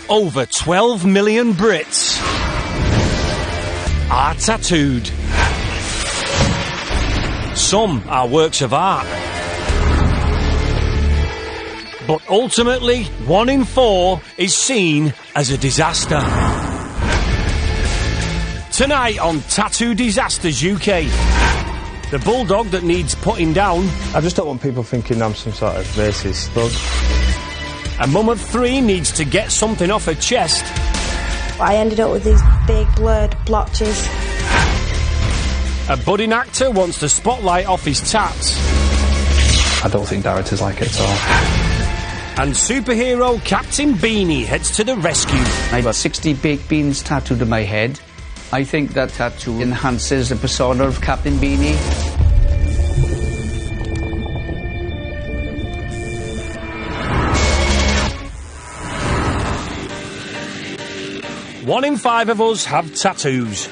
Over 12 million Brits are tattooed. Some are works of art. But ultimately, 1 in 4 is seen as a disaster. Tonight on Tattoo Disasters UK, the bulldog that needs putting down. I just don't want people thinking I'm some sort of racist thug. A mum of 3 needs to get something off her chest. I ended up with these big blurred blotches. A budding actor wants the spotlight off his tats. I don't think directors like it at all. And superhero Captain Beanie heads to the rescue. I've got 60 baked beans tattooed on my head. I think that tattoo enhances the persona of Captain Beanie. One in 5 of us have tattoos.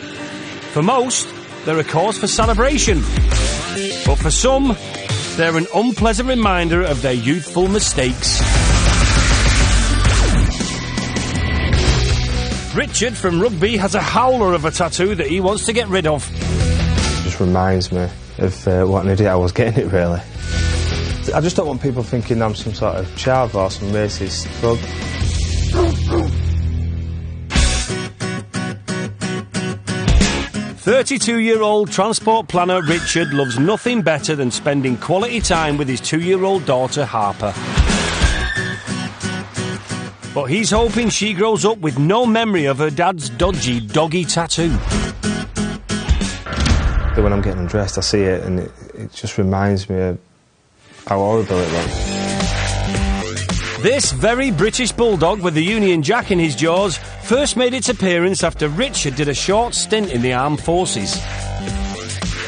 For most, they're a cause for celebration. But for some, they're an unpleasant reminder of their youthful mistakes. Richard from Rugby has a howler of a tattoo that he wants to get rid of. It just reminds me of what an idiot I was getting it, really. I just don't want people thinking I'm some sort of chav or some racist thug. 32-year-old transport planner Richard loves nothing better than spending quality time with his 2-year-old daughter Harper. But he's hoping she grows up with no memory of her dad's dodgy doggy tattoo. When I'm getting undressed, I see it and it just reminds me of how horrible it was. This very British bulldog with the Union Jack in his jaws first made its appearance after Richard did a short stint in the armed forces.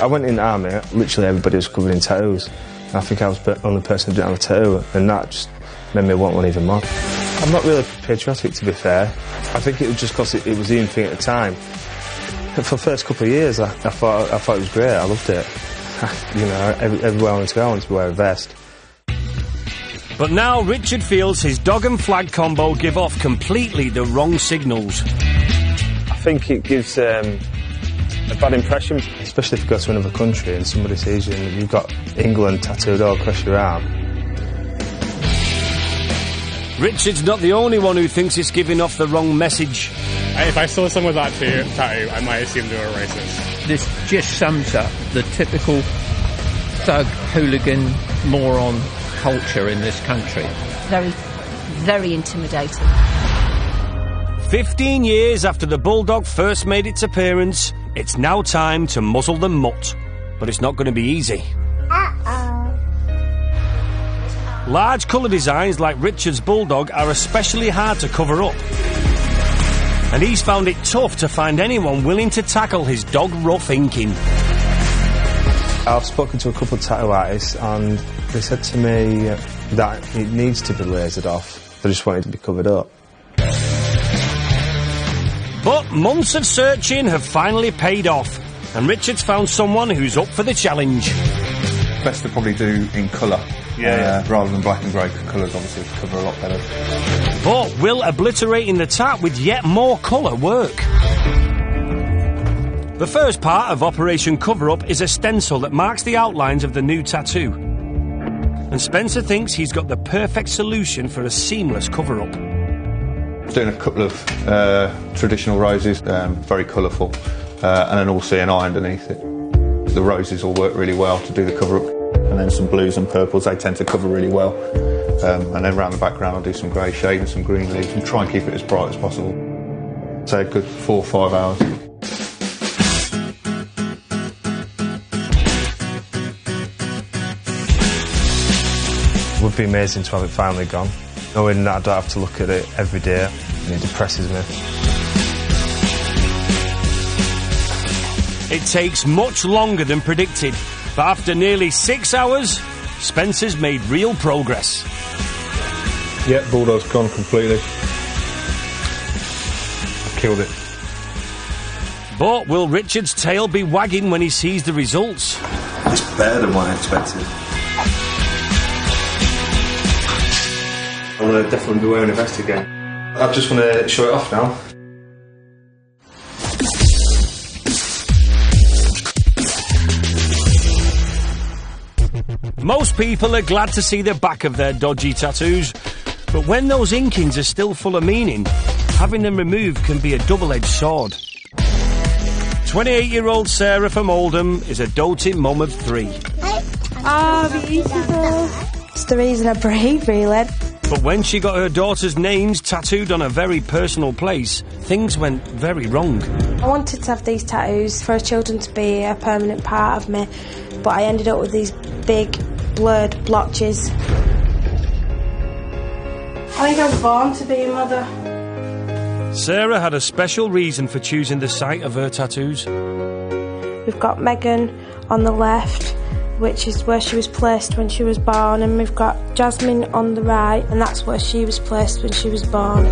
I went in the army, literally everybody was covered in tattoos. I think I was the only person who didn't have a tattoo, and that just made me want one even more. I'm not really patriotic, to be fair. I think it was just because it was the in thing at the time. But for the first couple of years, I thought it was great. I loved it. You know, everywhere I wanted to go, I wanted to wear a vest. But now Richard feels his dog and flag combo give off completely the wrong signals. I think it gives a bad impression, especially if you go to another country and somebody sees you and you've got England tattooed all across your arm. Richard's not the only one who thinks it's giving off the wrong message. If I saw someone with that tattoo, I might assume they were racist. This just sums up the typical thug, hooligan, moron culture in this country. Very, very intimidating. 15 years after the bulldog first made its appearance, it's now time to muzzle the mutt. But it's not going to be easy. Large colour designs like Richard's bulldog are especially hard to cover up. And he's found it tough to find anyone willing to tackle his dog rough inking. I've spoken to a couple of tattoo artists and they said to me that it needs to be lasered off. They just want it to be covered up. But months of searching have finally paid off, and Richard's found someone who's up for the challenge. Best to probably do in colour. Rather than black and grey, colours obviously cover a lot better. But will obliterating the tat with yet more colour work? The first part of Operation Cover-Up is a stencil that marks the outlines of the new tattoo. And Spencer thinks he's got the perfect solution for a seamless cover-up. Doing a couple of traditional roses, very colourful, and then all CNI underneath it. The roses all work really well to do the cover-up. And then some blues and purples, they tend to cover really well. And then around the background I'll do some grey shade and some green leaves and try and keep it as bright as possible. So a good 4 or 5 hours. It would be amazing to have it finally gone. Knowing that I don't have to look at it every day, and it depresses me. It takes much longer than predicted, but after nearly 6 hours, Spencer's made real progress. Yeah, bulldog's gone completely. I killed it. But will Richard's tail be wagging when he sees the results? It's better than what I expected. I'll definitely be wearing a vest again. I just want to show it off now. Most people are glad to see the back of their dodgy tattoos, but when those inkings are still full of meaning, having them removed can be a double-edged sword. 28-year-old Sarah from Oldham is a doting mum of 3. Beautiful. It's the reason I breathe, really. But when she got her daughter's names tattooed on a very personal place, things went very wrong. I wanted to have these tattoos for children to be a permanent part of me, but I ended up with these big, blurred blotches. I think I was born to be a mother. Sarah had a special reason for choosing the site of her tattoos. We've got Megan on the left, which is where she was placed when she was born, and we've got Jasmine on the right, and that's where she was placed when she was born.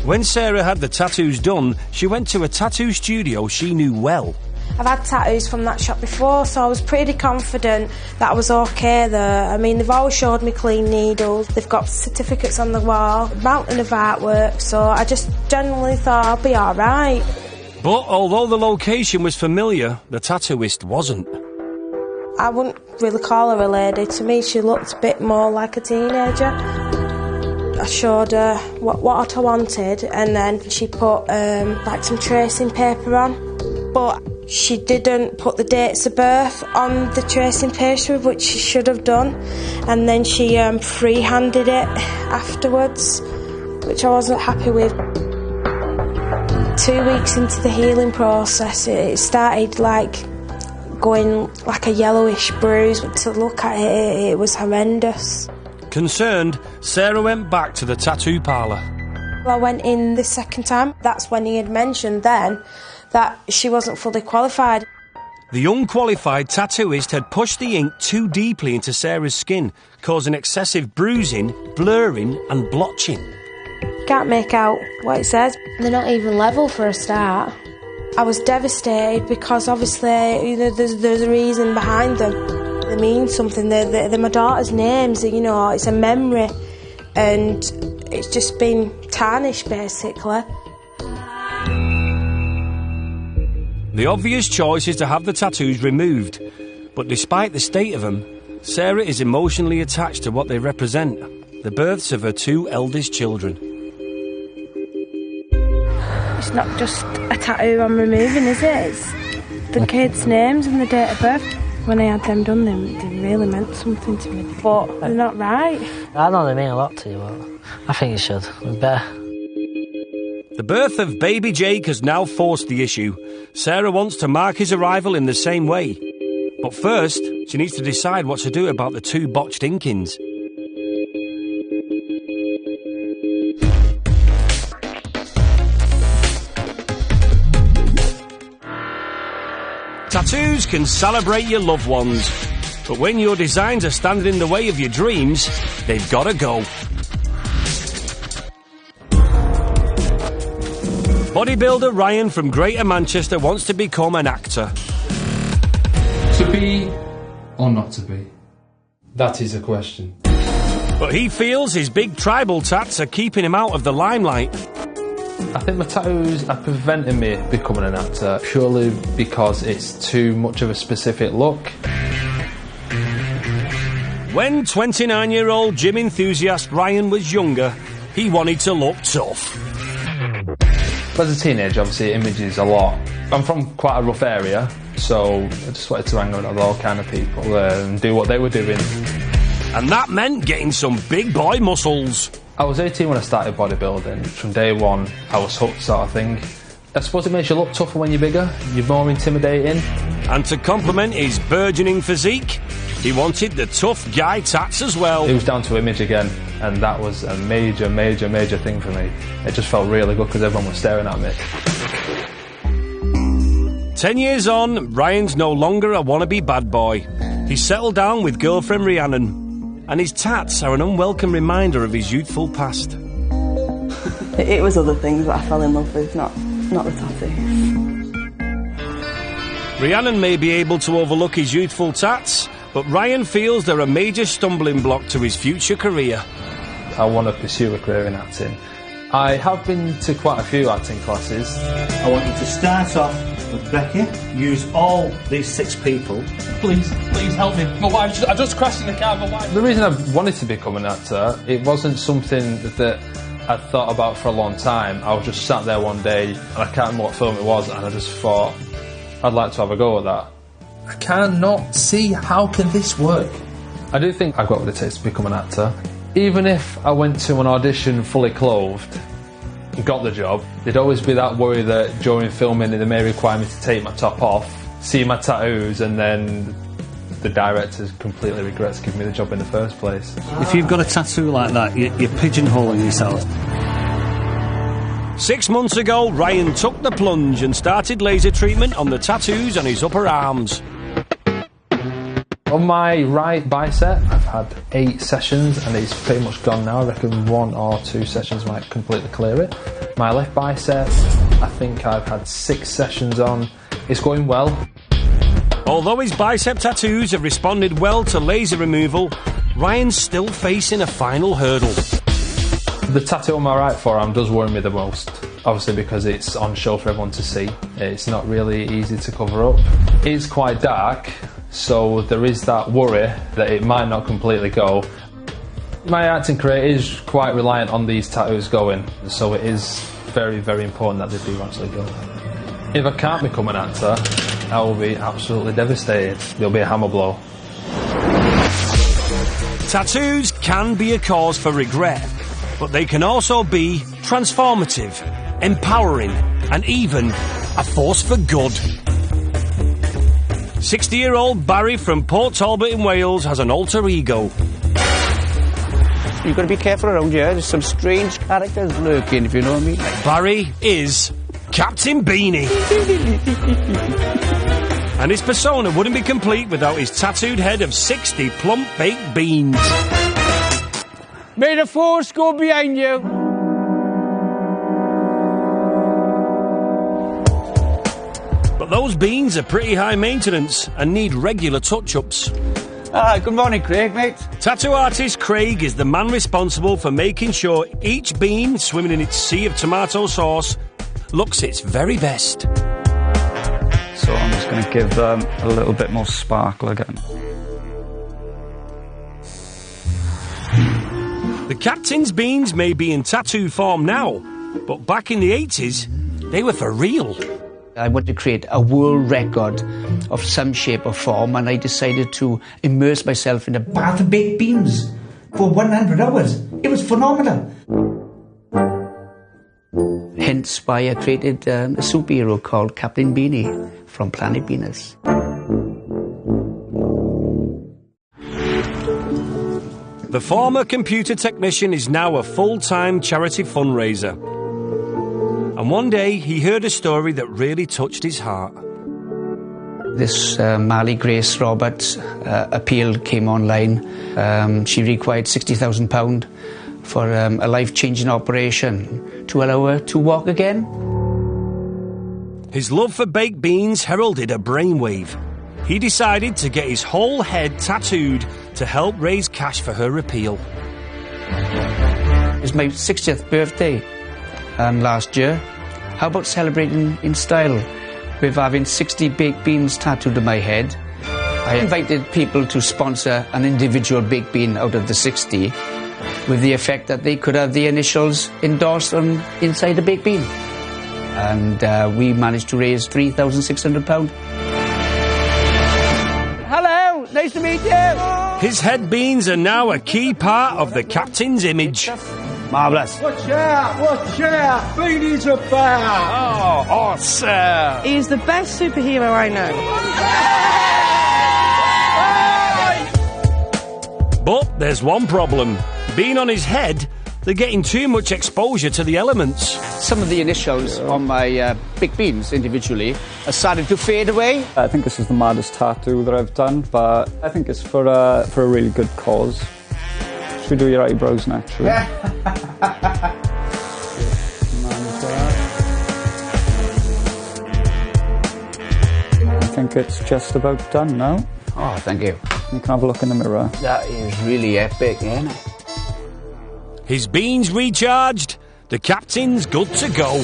When Sarah had the tattoos done, she went to a tattoo studio she knew well. I've had tattoos from that shop before, so I was pretty confident that I was okay there. I mean, they've always showed me clean needles, they've got certificates on the wall, a mountain of artwork, so I just genuinely thought I'll be alright. But although the location was familiar, the tattooist wasn't. I wouldn't really call her a lady. To me, she looked a bit more like a teenager. I showed her what I wanted, and then she put like some tracing paper on. But she didn't put the dates of birth on the tracing paper, which she should have done. And then she free-handed it afterwards, which I wasn't happy with. 2 weeks into the healing process, it started like going like a yellowish bruise. To look at it, it was horrendous. Concerned, Sarah went back to the tattoo parlour. I went in the second time. That's when he had mentioned then that she wasn't fully qualified. The unqualified tattooist had pushed the ink too deeply into Sarah's skin, causing excessive bruising, blurring and blotching. Can't make out what it says. They're not even level for a start. I was devastated because obviously, you know, there's a reason behind them. They mean something. They're my daughter's names. You know, it's a memory, and it's just been tarnished basically. The obvious choice is to have the tattoos removed, but despite the state of them, Sarah is emotionally attached to what they represent, the births of her 2 eldest children. It's not just a tattoo I'm removing, is it? It's the kids' names and the date of birth. When I had them done, they really meant something to me, but they're not right. I know they mean a lot to you, but I think you should. It's better. The birth of baby Jake has now forced the issue. Sarah wants to mark his arrival in the same way. But first, she needs to decide what to do about the 2 botched inkings. Tattoos can celebrate your loved ones, but when your designs are standing in the way of your dreams, they've got to go. Bodybuilder Ryan from Greater Manchester wants to become an actor. To be or not to be? That is a question. But he feels his big tribal tats are keeping him out of the limelight. I think my tattoos are preventing me becoming an actor purely because it's too much of a specific look. When 29-year-old gym enthusiast Ryan was younger, he wanted to look tough. As a teenager, obviously, it images a lot. I'm from quite a rough area, so I just wanted to hang out with all kind of people and do what they were doing. And that meant getting some big boy muscles. I was 18 when I started bodybuilding. From day one, I was hooked, sort of thing. I suppose it makes you look tougher when you're bigger. You're more intimidating. And to complement his burgeoning physique, he wanted the tough guy tats as well. It was down to image again, and that was a major, major, major thing for me. It just felt really good because everyone was staring at me. 10 years on, Ryan's no longer a wannabe bad boy. He's settled down with girlfriend Rhiannon, and his tats are an unwelcome reminder of his youthful past. It was other things that I fell in love with, not the tattoos. Rhiannon may be able to overlook his youthful tats, but Ryan feels they're a major stumbling block to his future career. I want to pursue a career in acting. I have been to quite a few acting classes. I want you to start off with Becky. Use all these 6 people. Please help me. My wife, I just crashed in the car, my wife. The reason I wanted to become an actor, it wasn't something that I'd thought about for a long time. I was just sat there one day, and I can't remember what film it was, and I just thought, I'd like to have a go at that. I cannot see how can this work. I do think I've got what it takes to become an actor. Even if I went to an audition fully clothed and got the job, there'd always be that worry that during filming they may require me to take my top off, see my tattoos, and then the director completely regrets giving me the job in the first place. If you've got a tattoo like that, you're pigeonholing yourself. 6 months ago, Ryan took the plunge and started laser treatment on the tattoos on his upper arms. On my right bicep, I've had 8 sessions and it's pretty much gone now. I reckon 1 or 2 sessions might completely clear it. My left bicep, I think I've had 6 sessions on. It's going well. Although his bicep tattoos have responded well to laser removal, Ryan's still facing a final hurdle. The tattoo on my right forearm does worry me the most, obviously because it's on show for everyone to see. It's not really easy to cover up. It's quite dark, so there is that worry that it might not completely go. My acting career is quite reliant on these tattoos going, so it is very, very important that they do actually go. If I can't become an actor, I will be absolutely devastated. There'll be a hammer blow. Tattoos can be a cause for regret, but they can also be transformative, empowering, and even a force for good. 60-year-old Barry from Port Talbot in Wales has an alter ego. You've got to be careful around here. There's some strange characters lurking, if you know what I mean. Barry is Captain Beanie. And his persona wouldn't be complete without his tattooed head of 60 plump baked beans. May the force go behind you. But those beans are pretty high maintenance and need regular touch-ups. Good morning, Craig, mate. Tattoo artist Craig is the man responsible for making sure each bean swimming in its sea of tomato sauce looks its very best. So I'm just going to give a little bit more sparkle again. The captain's beans may be in tattoo form now, but back in the 80s, they were for real. I wanted to create a world record of some shape or form, and I decided to immerse myself in a bath of baked beans for 100 hours. It was phenomenal. Hence why I created a superhero called Captain Beanie from Planet Venus. The former computer technician is now a full-time charity fundraiser. And one day he heard a story that really touched his heart. This Marley Grace Roberts appeal came online. She required £60,000 for a life-changing operation to allow her to walk again. His love for baked beans heralded a brainwave. He decided to get his whole head tattooed to help raise cash for her appeal. It's my 60th birthday last year. How about celebrating in style with having 60 baked beans tattooed on my head? I invited people to sponsor an individual baked bean out of the 60 with the effect that they could have the initials endorsed on inside the baked bean. And we managed to raise £3,600. Hello, nice to meet you. His head beans are now a key part of the captain's image. Marvellous. Watch out, Beanie's a bear. Oh, awesome. He's the best superhero I know. But there's one problem. Being on his head, they're getting too much exposure to the elements. Some of the initials on my baked beans individually are starting to fade away. I think this is the maddest tattoo that I've done, but I think it's for a really good cause. Should we do your eyebrows next? I think it's just about done now. Oh, thank you. You can have a look in the mirror. That is really epic, isn't it? His beans recharged, the captain's good to go.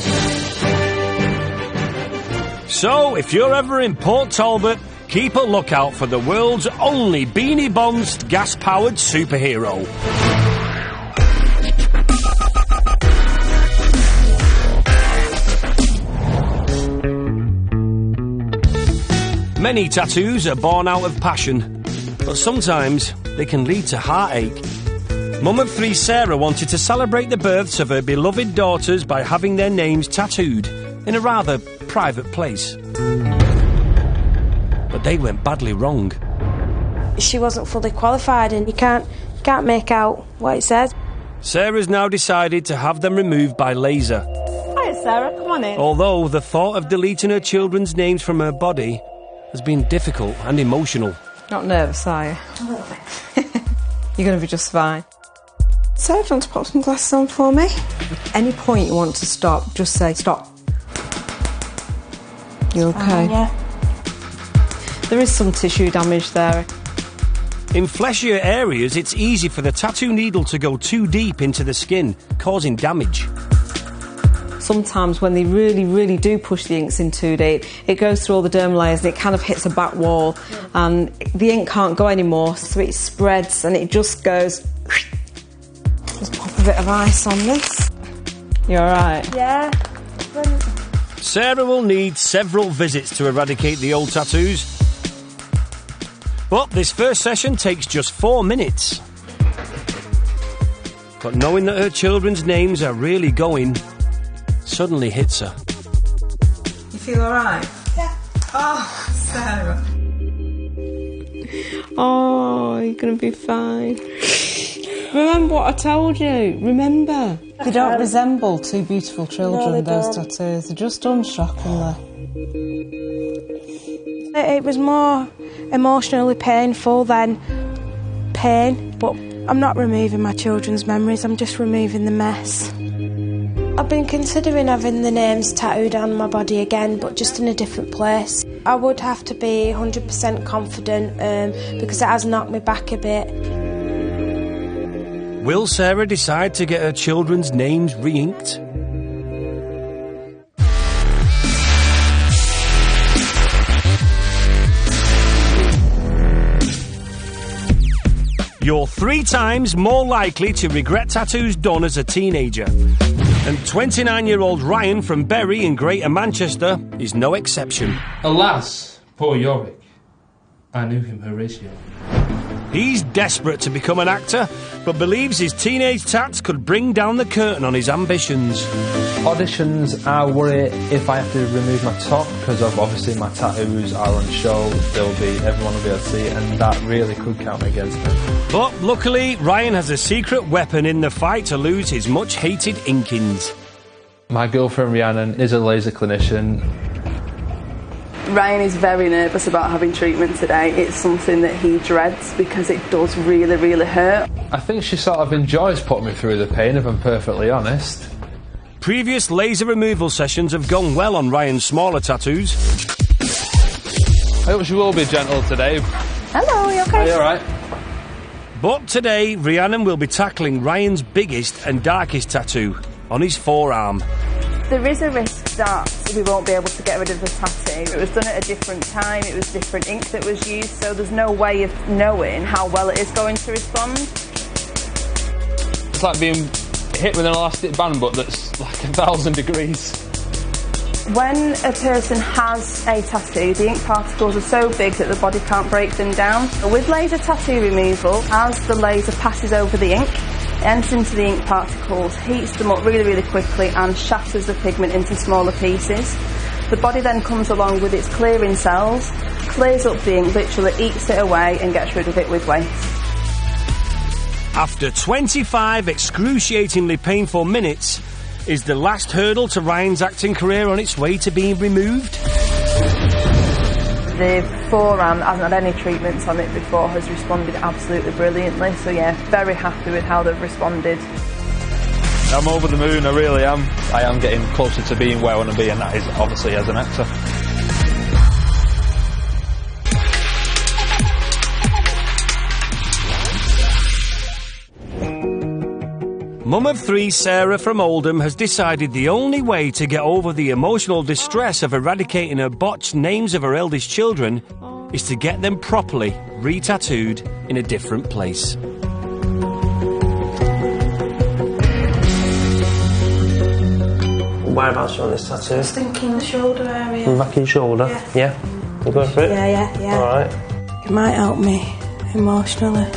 So, if you're ever in Port Talbot, keep a lookout for the world's only Beanie Bonds gas-powered superhero. Many tattoos are born out of passion, but sometimes they can lead to heartache. Mum of 3 Sarah wanted to celebrate the births of her beloved daughters by having their names tattooed in a rather private place. But they went badly wrong. She wasn't fully qualified and you can't make out what it says. Sarah's now decided to have them removed by laser. Hi Sarah, come on in. Although the thought of deleting her children's names from her body has been difficult and emotional. Not nervous, are you? A little bit. You're going to be just fine. Sarah, do you want to pop some glasses on for me? At any point you want to stop, just say stop. You okay? Yeah. There is some tissue damage there. In fleshier areas, it's easy for the tattoo needle to go too deep into the skin, causing damage. Sometimes when they really, really do push the inks in too deep, it goes through all the dermal layers and it kind of hits a back wall and the ink can't go anymore, so it spreads and it just goes... Just pop a bit of ice on this. You alright? Yeah. Sarah will need several visits to eradicate the old tattoos. But this first session takes just 4 minutes. But knowing that her children's names are really going suddenly hits her. You feel alright? Yeah. Oh, Sarah. Oh, you're going to be fine. Remember what I told you. Remember. They don't resemble 2 beautiful children, those tattoos. They're just done shockingly. It was more emotionally painful than pain, but I'm not removing my children's memories, I'm just removing the mess. I've been considering having the names tattooed on my body again, but just in a different place. I would have to be 100% confident because it has knocked me back a bit. Will Sarah decide to get her children's names re-inked? You're 3 times more likely to regret tattoos done as a teenager. And 29-year-old Ryan from Bury in Greater Manchester is no exception. Alas, poor Yorick. I knew him, Horatio. He's desperate to become an actor, but believes his teenage tats could bring down the curtain on his ambitions. Auditions, I worry if I have to remove my top, because obviously my tattoos are on show, everyone will be able to see it, and that really could count against me. But luckily, Ryan has a secret weapon in the fight to lose his much-hated inkings. My girlfriend Rhiannon is a laser clinician. Ryan is very nervous about having treatment today. It's something that he dreads because it does really, really hurt. I think she sort of enjoys putting me through the pain, if I'm perfectly honest. Previous laser removal sessions have gone well on Ryan's smaller tattoos. I hope she will be gentle today. Hello, you okay? Are you alright? But today, Rhiannon will be tackling Ryan's biggest and darkest tattoo on his forearm. There is a risk that we won't be able to get rid of the tattoo. It was done at a different time, it was different ink that was used, so there's no way of knowing how well it is going to respond. It's like being hit with an elastic band, but that's like 1,000 degrees. When a person has a tattoo, the ink particles are so big that the body can't break them down. With laser tattoo removal, as the laser passes over the ink, it enters into the ink particles, heats them up really, really quickly and shatters the pigment into smaller pieces. The body then comes along with its clearing cells, clears up the ink, literally eats it away and gets rid of it with waste. After 25 excruciatingly painful minutes, is the last hurdle to Ryan's acting career on its way to being removed? The forearm that hasn't had any treatments on it before has responded absolutely brilliantly, so yeah, very happy with how they've responded. I'm over the moon, I really am. I am getting closer to being where I want to be, and that is obviously as an actor. Mum of 3 Sarah from Oldham has decided the only way to get over the emotional distress of eradicating her botched names of her eldest children is to get them properly re-tattooed in a different place. Whereabouts do you want this tattoo? I was thinking the shoulder area. Back in shoulder? Yeah. You go for it? Yeah. Alright. It might help me emotionally.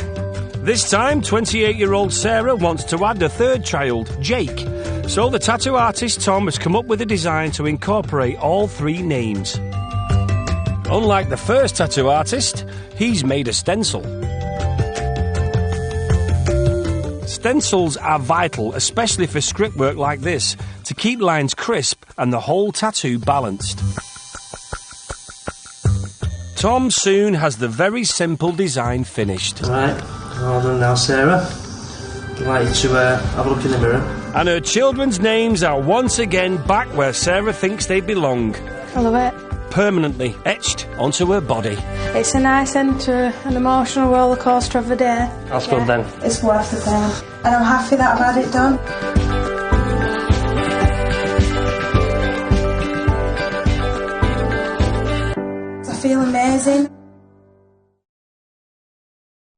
This time, 28-year-old Sarah wants to add a third child, Jake. So the tattoo artist Tom has come up with a design to incorporate all 3 names. Unlike the first tattoo artist, he's made a stencil. Stencils are vital, especially for script work like this, to keep lines crisp and the whole tattoo balanced. Tom soon has the very simple design finished. Right, well done now, Sarah. I'd like you to have a look in the mirror. And her children's names are once again back where Sarah thinks they belong. I love it. Permanently etched onto her body. It's a nice end to an emotional roller coaster of a day. That's good then. It's worth the pain. And I'm happy that I've had it done. I feel amazing.